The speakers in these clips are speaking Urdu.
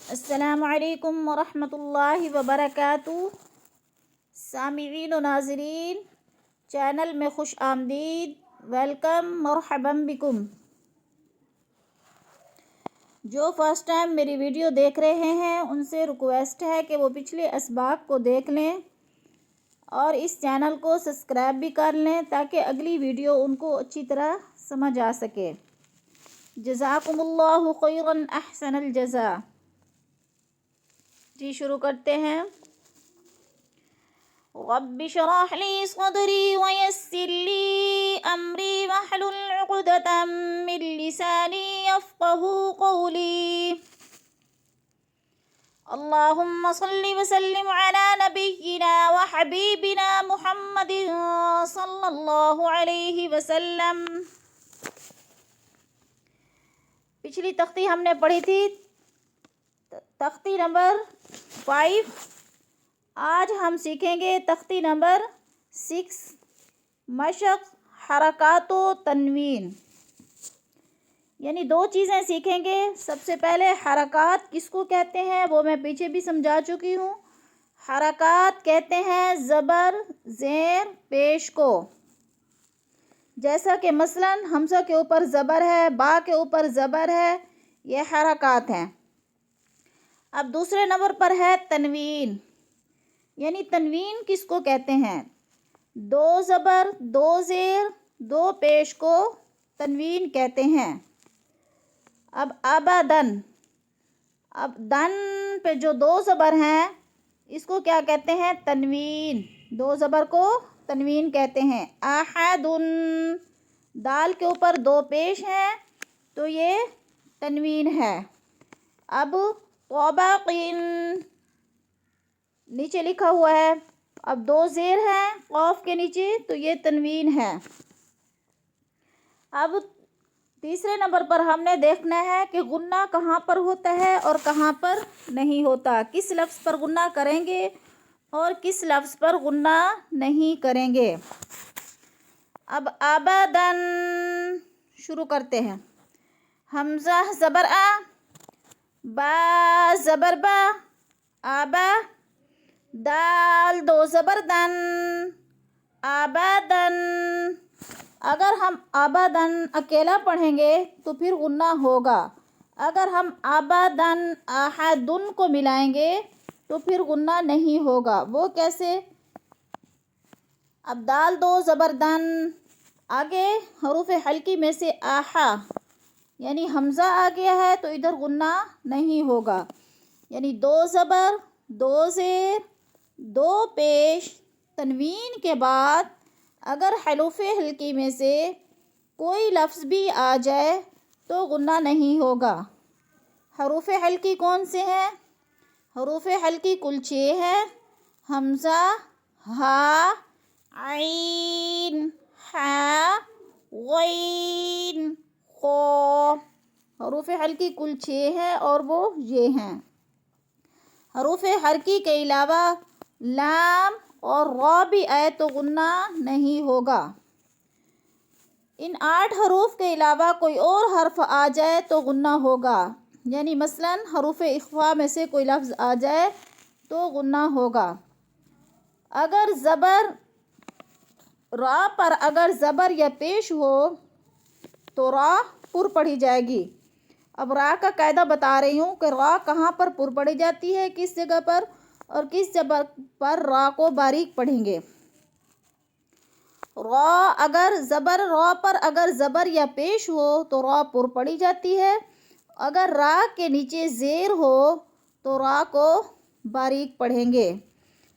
السلام علیکم ورحمۃ اللہ وبرکاتہ۔ سامعین و ناظرین، چینل میں خوش آمدید، ویلکم، مرحبا بکم۔ جو فرسٹ ٹائم میری ویڈیو دیکھ رہے ہیں ان سے ریکویسٹ ہے کہ وہ پچھلے اسباق کو دیکھ لیں اور اس چینل کو سبسکرائب بھی کر لیں تاکہ اگلی ویڈیو ان کو اچھی طرح سمجھ آ سکے۔ جزاکم اللہ خیرا احسن الجزاء۔ جی شروع کرتے ہیں۔ رب اشرح لی صدری ویسر لی امری واحلل عقدۃ من لسانی یفقہوا قولی۔ اللہم صل وسلم علی نبینا وحبیبنا محمد صلی اللہ علیہ وسلم۔ پچھلی تختی ہم نے پڑھی تھی تختی نمبر 5۔ آج ہم سیکھیں گے تختی نمبر 6، مشق، حرکات و تنوین۔ یعنی 2 چیزیں سیکھیں گے۔ سب سے پہلے حرکات کس کو کہتے ہیں وہ میں پیچھے بھی سمجھا چکی ہوں۔ حرکات کہتے ہیں زبر زیر پیش کو، جیسا کہ مثلاً حمزہ کے اوپر زبر ہے، با کے اوپر زبر ہے، یہ حرکات ہیں۔ اب دوسرے نمبر پر ہے تنوین۔ یعنی تنوین کس کو کہتے ہیں؟ 2 زبر 2 زیر 2 پیش کو تنوین کہتے ہیں۔ اب ابدن، اب دن پہ جو 2 زبر ہیں اس کو کیا کہتے ہیں؟ تنوین۔ 2 زبر کو تنوین کہتے ہیں۔ احدن، دال کے اوپر 2 پیش ہیں تو یہ تنوین ہے۔ اب طبقن، نیچے لکھا ہوا ہے، اب 2 زیر ہیں قاف کے نیچے تو یہ تنوین ہے۔ اب تیسرے نمبر پر ہم نے دیکھنا ہے کہ غنہ کہاں پر ہوتا ہے اور کہاں پر نہیں ہوتا، کس لفظ پر غنہ کریں گے اور کس لفظ پر غنہ نہیں کریں گے۔ اب ابدن شروع کرتے ہیں۔ حمزہ زبر آ، با زبر با، آبا، دال 2 زبر دن، آبادن۔ اگر ہم آبادن اکیلا پڑھیں گے تو پھر غنہ ہوگا۔ اگر ہم آبادن احدن کو ملائیں گے تو پھر غنہ نہیں ہوگا۔ وہ کیسے؟ اب دال 2 زبر دن، آگے حروف حلقی میں سے آہا، یعنی حمزہ آ گیا ہے تو ادھر غنہ نہیں ہوگا۔ یعنی 2 زبر 2 زیر 2 پیش تنوین کے بعد اگر حروف حلقی میں سے کوئی لفظ بھی آ جائے تو غنہ نہیں ہوگا۔ حروف حلقی کون سے ہیں؟ حروف حلقی کل 6 ہیں۔ حمزہ، ہا، عین، حا، غین، قاف۔ حروف حلقی کل 6 ہیں اور وہ یہ ہیں۔ حروف حلقی کے علاوہ لام اور را بھی آئے تو غنہ نہیں ہوگا۔ ان 8 حروف کے علاوہ کوئی اور حرف آ جائے تو غنہ ہوگا۔ یعنی مثلاً حروف اخفاء میں سے کوئی لفظ آ جائے تو غنہ ہوگا۔ اگر زبر را پر اگر زبر یا پیش ہو تو را پر پڑھی جائے گی۔ اب را کا قاعدہ بتا رہی ہوں کہ را کہاں پر پر پڑھی جاتی ہے، کس جگہ پر، اور کس جگہ پر را کو باریک پڑھیں گے۔ را اگر زبر را پر اگر زبر یا پیش ہو تو را پر پڑھی جاتی ہے۔ اگر را کے نیچے زیر ہو تو را کو باریک پڑھیں گے۔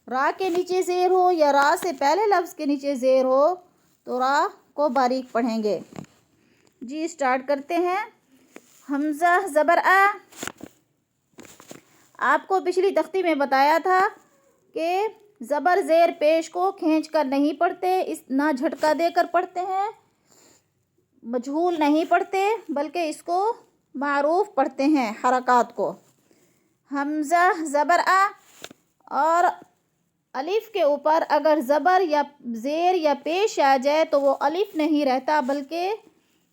را کے نیچے زیر ہو یا را سے پہلے لفظ کے نیچے زیر ہو تو را کو باریک پڑھیں گے۔ جی سٹارٹ کرتے ہیں۔ حمزہ زبر آ، آپ کو پچھلی تختی میں بتایا تھا کہ زبر زیر پیش کو کھینچ کر نہیں پڑھتے، نہ جھٹکا دے کر پڑھتے ہیں، مجہول نہیں پڑھتے بلکہ اس کو معروف پڑھتے ہیں حرکات کو۔ حمزہ زبر آ، اور الف کے اوپر اگر زبر یا زیر یا پیش آ جائے تو وہ الف نہیں رہتا، بلکہ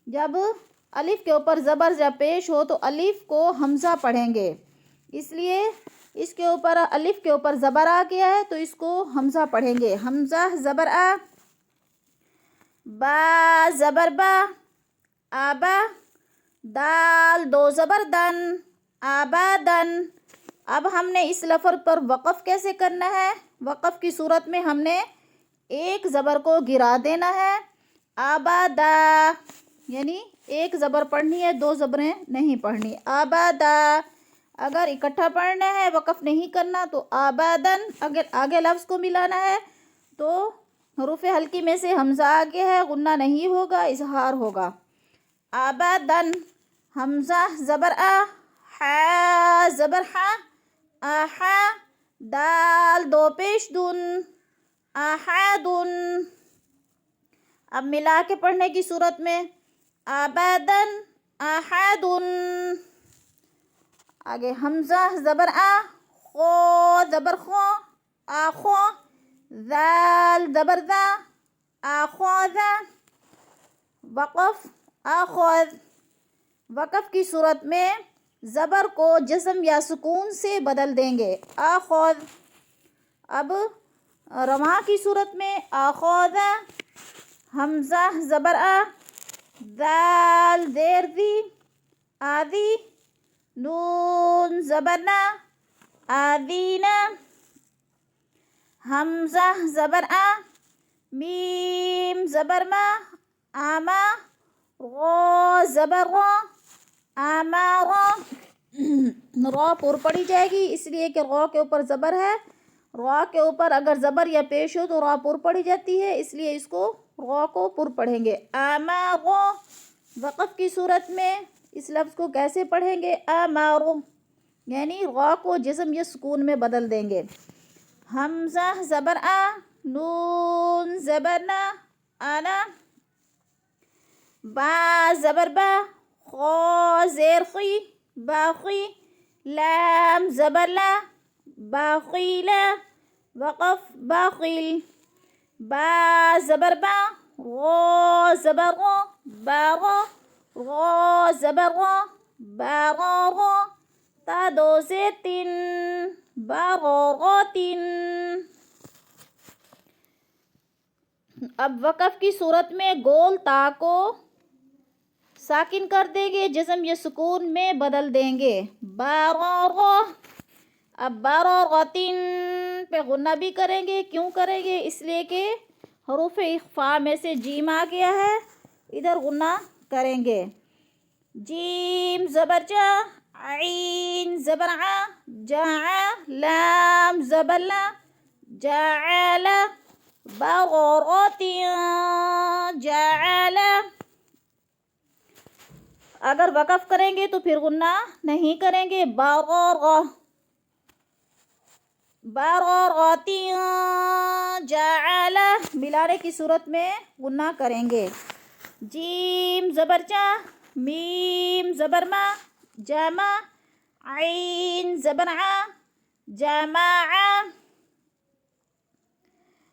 جب الف کے اوپر زبر یا پیش ہو تو الف کو حمزہ پڑھیں گے۔ اس لیے اس کے اوپر الف کے اوپر زبر آ گیا ہے تو اس کو حمزہ پڑھیں گے. حمزہ زبر آ، با زبر با، آبا، دال دو زبر دن، آبادن. اب ہم نے اس لفظ پر وقف کیسے کرنا ہے؟ وقف کی صورت میں ہم نے ایک زبر کو گرا دینا ہے. آبادا، یعنی ایک زبر پڑھنی ہے، دو زبریں نہیں پڑھنی. آبادا. اگر اکٹھا پڑھنا ہے، وقف نہیں کرنا، تو آبادن. اگر آگے لفظ کو ملانا ہے تو حروف حلقی میں سے حمزہ آگے ہے، غنہ نہیں ہوگا، اظہار ہوگا. آبادن. حمزہ زبر آ، حا زبر حا، آحا، دال دو پیش دن، آحادن. اب ملا کے پڑھنے کی صورت میں آبادن، آحادن. آگے حمزہ زبر آ، خو زبر خو، آخو، ذال زبر ذا، آخوذا. وقف آخوذ. وقف کی صورت میں زبر کو جزم یا سکون سے بدل دیں گے، آخوذ. اب رواں کی صورت میں آخوذا. حمزہ زبر آ، ذال زیر دی، آدی، نون زبر نا، آدینا. حمزہ زبر آ، میم زبر ما، آما، غو زبر غو، آمارا. را پر پڑی جائے گی اس لیے کہ را کے اوپر زبر ہے. را کے اوپر اگر زبر یا پیش ہو تو را پر پڑی جاتی ہے، اس لیے اس کو را کو پر پڑھیں گے. آمارو. وقف کی صورت میں اس لفظ کو کیسے پڑھیں گے؟ آمارو، یعنی را کو جزم یا سکون میں بدل دیں گے. حمزہ زبر آ، نون زبر نا، آنا، با زبر با، خو زیر خی، باخی، لام زبر لا، باخیلا. وقف باخیل. با زبر با، غو زبر غو، باغو، غو زبر غو، باغو. تا دو سے تین، باغوغوتین. اب وقف کی صورت میں گول تا کو ساکن کر دیں گے، جزم یا سکون میں بدل دیں گے، باغوغو. اب باغوغوتین پہ غنہ بھی کریں گے. کیوں کریں گے؟ اس لیے کہ حروف اخفاء میں سے جیم آ گیا ہے، ادھر غنہ کریں گے. جیم زبر جا، عین زبر ع، جاع، لام زبر لا، جاعل، باغوغوتین، جاعل. اگر وقف کریں گے تو پھر غنہ نہیں کریں گے، باغوغو، باغوغوتین، جاعل. ملانے کی صورت میں غنہ کریں گے. جیم زبر جا، میم زبر ما، جامع، عین زبر ع، جماع.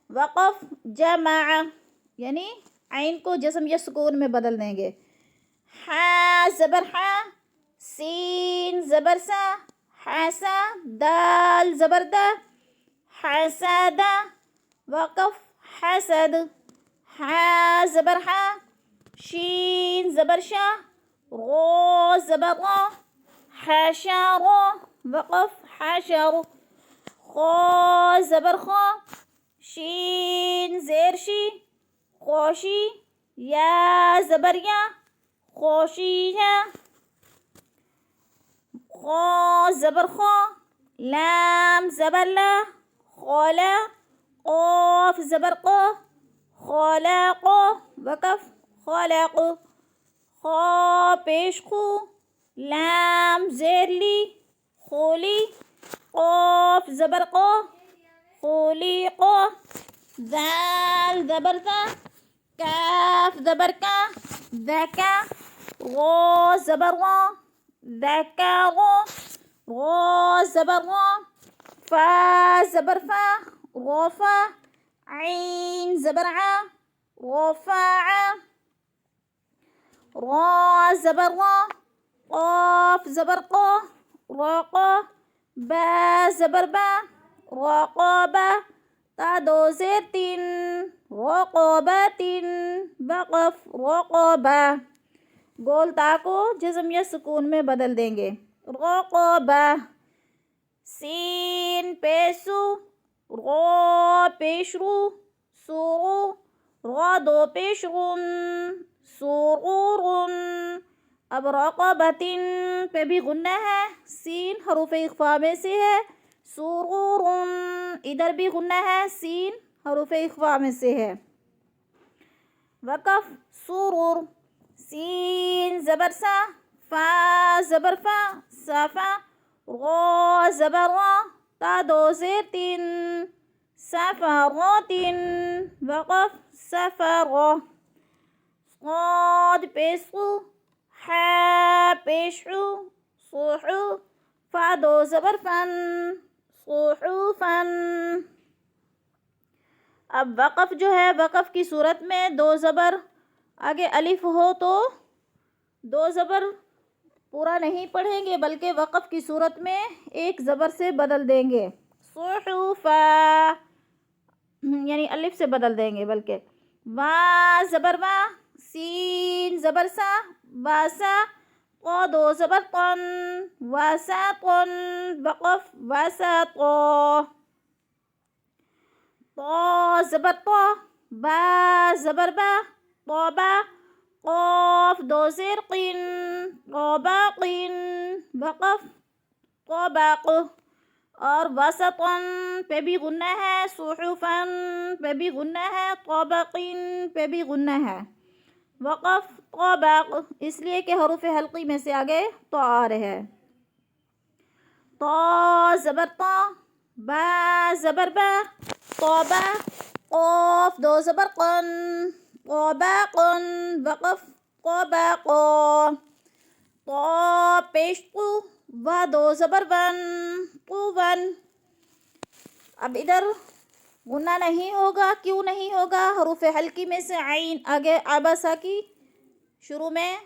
وقف جمع، یعنی عین کو جزم یا سکون میں بدل دیں گے. حا زبر حا، سین زبر سا، حاسا، دال زبر دا، حسدا. وقف حسد. حا زبر حا، شین زبر شا، غو زبر غو، حشرو. وقف حشرو. خو زبر خو، شین زیر شی، خوشی، یا زبر یا، خوشیہ. خو زبر خو، لام زبر لا، خولا، قوف زبر قو، خلاقو. وقف خلاقو. خو پیش خو، لام زیر لی، خولی، قوف زبر قو، خولیقو. ذال زبر ذا، کاف زبر کا، ذکا، غو زبر غو، ذکاغو، غو زبر غو. فا زبر فا، غوفا، عین زبر ع، غفاع، را زبر غو، قاف زبر قو، راقو، با زبر با، رقابة، تا دو زیر تین، رقابة، وقف، رقابة. گول تا کو جزم یا سکون میں بدل دیں گے. رقابة. سین پیشو، را پیش رو، سورو، را دو پیش رون، سرور. اب رقبتن پہ بھی غنہ ہے، سین حروف اخفاء میں سے ہے. سرور ادھر بھی غنہ ہے، سین حروف اخفاء میں سے ہے. وقف سرور. سین زبر سا، فا زبر فا، صافا، را زبر را، تا دو زیر تین، سفرات، وقف سفر. صاد پیشو، حا پیشو، صحو، فا دو زبر فن، صحوفن. اب وقف جو ہے، وقف کی صورت میں دو زبر آگے الف ہو تو دو زبر پورا نہیں پڑھیں گے، بلکہ وقف کی صورت میں ایک زبر سے بدل دیں گے. صحوفا یعنی الف سے بدل دیں گے. بلکہ وا زبر وا، سین زبر سا، واسا، قا دو زبر قن، واساطن، وقف واساطا. طا زبر طا، با زبر با، طابا، قاف دو زیر قین، طاباقین، وقف طاباق. اور وسطن پہ بھی غنہ ہے، صحفن پہ بھی غنہ ہے، طابقین پہ بھی غنہ ہے. وقف طابق، اس لیے کہ حروف حلقی میں سے آگے تو آ رہے ہیں. طا زبر طا، با زبر با، طابا، قاف دو زبر قن، طاباقن، وقف طاباقا. طا پیش قو، و دو زبر ون، قوون. اب ادھر غنہ نہیں ہوگا. کیوں نہیں ہوگا؟ حروف حلقی میں سے عین آگے عبسہ کی شروع میں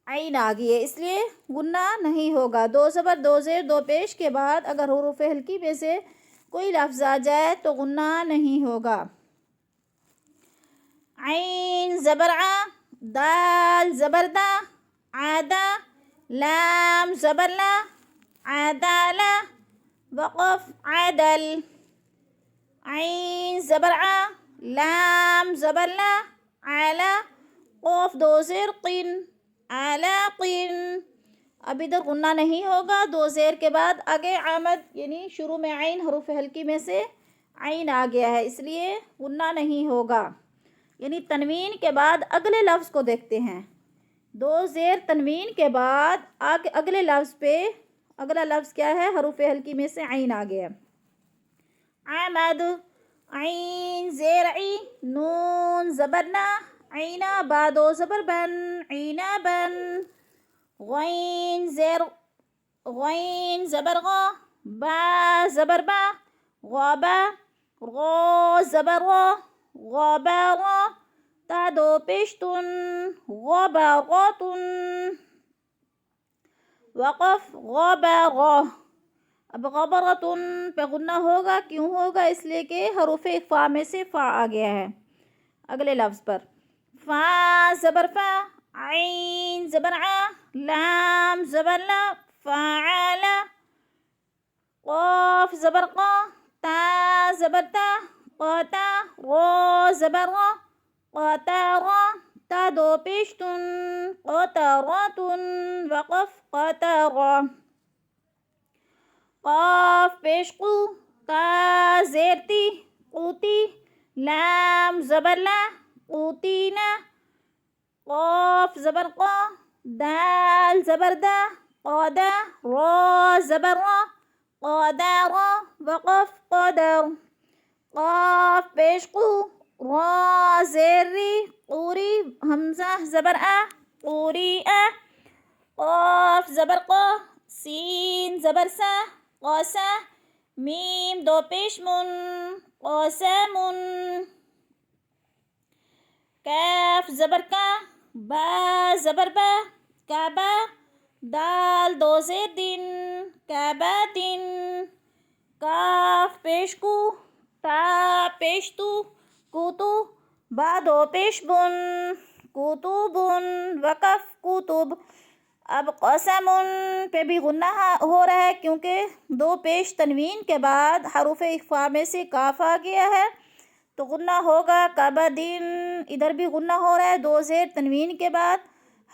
عین آ گئی ہے، اس لیے غنہ نہیں ہوگا. دو زبر دو زیر دو پیش کے بعد اگر حروف حلقی میں سے کوئی لفظ آ جائے تو غنہ نہیں ہوگا. عین زبر ع، دال زبر دا، عادا، لام زبر لا، عدالہ، وقف عدل. عین زبر ع، لام زبر لا، علا، قاف دو زیر قن، علاقن. اب ادھر غنہ نہیں ہوگا. دو زیر کے بعد آگے آمد یعنی شروع میں عین حروف حلقی میں سے عین آ گیا ہے، اس لیے غنہ نہیں ہوگا. یعنی تنوین کے بعد اگلے لفظ کو دیکھتے ہیں. دو زیر تنوین کے بعد اگلے لفظ پہ اگلا لفظ کیا ہے؟ حروف حلقی میں سے عین آ گیا. عمد. عین زیر عی، نون زبر نا، عینا، با دو زبر بن، عینبن. غین زیر غین زبر غا، با زبر با، غابا، غا زبر غا، غابارا، تا دو پیشتن، غباراتن، وقف غبارا. اب غبراتن پہ غنہ ہوگا. کیوں ہوگا؟ اس لیے کہ حروف اخفاء میں سے فا آ گیا ہے اگلے لفظ پر. فا زبر فا، عین زبر ع، لام زبر لا، فعلا، قاف زبر قا، تا زبر تا، قاتا، را زبر را، قاتارا، تا دو پیشتن، قاتاراتن، وقف قاتارا. قاف پیش قو، تا زیر تی، قوتی، لام زبر لا، قوتینا، قاف زبر قا، دال زبر دا، قادا، را زبر را، قادارا، وقف قادر. قاف پیش قو، را زیر ری، قوری، حمزہ زبر آ، قوری آ. قاف زبر قا، سین زبر سا، قاسا، میم دو پیش من، قاسمن. کاف زبر کا، با زبر با، کعبہ، دال دو زیر دن کبدن کاف پیش کو تا پیش تو کوتو با دو پیش بن کتبن وقف کتب. اب قسم پہ بھی غنہ ہو رہا ہے کیونکہ دو پیش تنوین کے بعد حروف اخفاء میں سے کاف آ گیا ہے تو غنہ ہوگا. کبدن ادھر بھی غنہ ہو رہا ہے، دو زیر تنوین کے بعد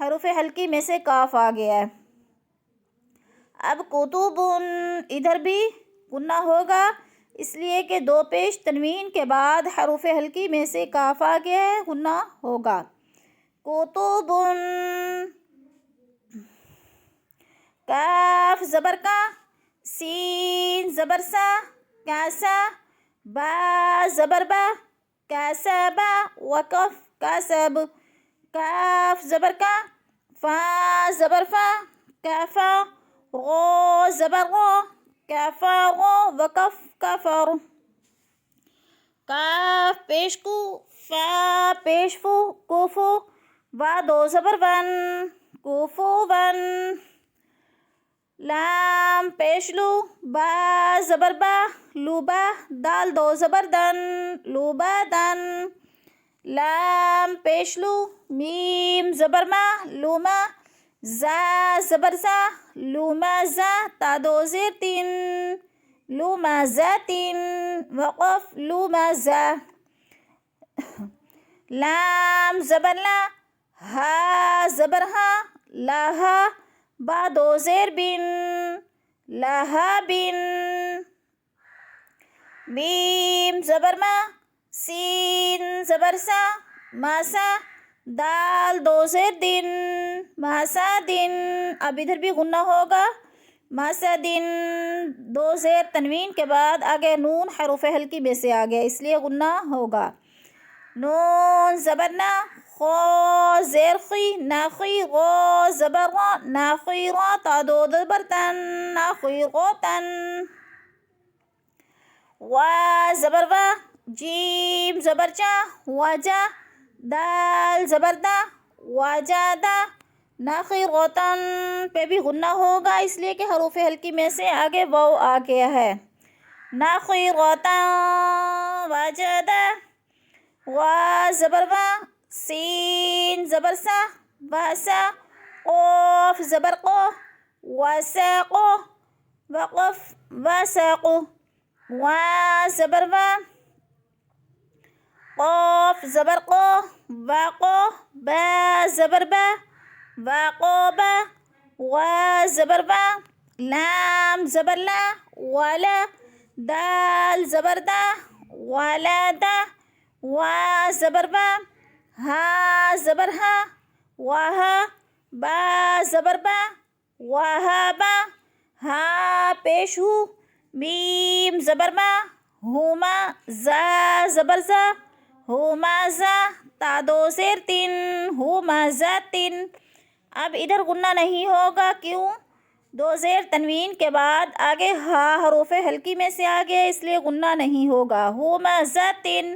حروف حلقی میں سے کاف آ گیا ہے. اب کتبن ادھر بھی غنہ ہوگا اس لیے کہ دو پیش تنوین کے بعد حروف حلقی میں سے کاف آ گیا ہے، غنہ ہوگا. کتبن کاف زبر کا، سین زبر سا کاسا، با زبر با کاسبا وقف کاسب. کاف زبر کا، فا زبر فا کافا، غو زبر غو کفر وقف کفر. کاف پیش کو، فا پیش فو کوفو، وا دو زبر ون کوفو ون. لام پیش لو، با زبر با لوبا، دال دو زبر دن لوبا دن. لام پیش لو، میم زبر ما لوما، زا زبر زا لوما زا، تا دو زیر تین لوما زاتین وقف لوما زا. لام زبر لا، ہا زبر ہا لاہا، با دو زیر بن لاہا بن. میم زبر ما، سین زبر سا ماسا، دال دو زیر دن ماسا دن. اب ادھر بھی غنہ ہوگا، ماسا دن دو زیر تنوین کے بعد آگے نون حروف حلقی میں سے آ گیا اس لیے غنہ ہوگا. نون زبر نا، خو زیر خی ناخی، غو زبر غو ناخی غو، تا دو زبر تن ناخی غو تن. وا زبر وا، جیم زبر چا واجا، دال زبر دا واجا دا، ناخی غوتن پہ بھی غنہ ہوگا اس لیے کہ حروف حلقی میں سے آگے واو آ گیا ہے. ناخی غوتن واجدا. وا زبر وا، سین زبر سا واسا، قوف زبر قو واساقو وقف واساقو. وا زبر وا، قوف زبر قو واقو، با زبر با واقوبا. وا زبر وا، لام زبر لا والا، دال زبر دا والا دا. وا زبر با، ہا زبر ہا واہا، با زبر با واہا با. ہا پیش ہو، میم زبر ما ہوما، زا زبر زا ہوما زا، تا دو زیر تین ہوما زا تین. اب ادھر غنہ نہیں ہوگا کیوں؟ دو زیر تنوین کے بعد آگے ہا حروف حلقی میں سے آ گیا اس لیے غنہ نہیں ہوگا. ہوما زا تین.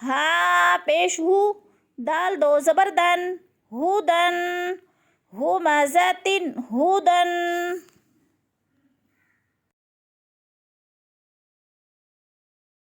ہا پیش ہو، دال دو زبر دن ہودن، ہوما زا تین ہودن.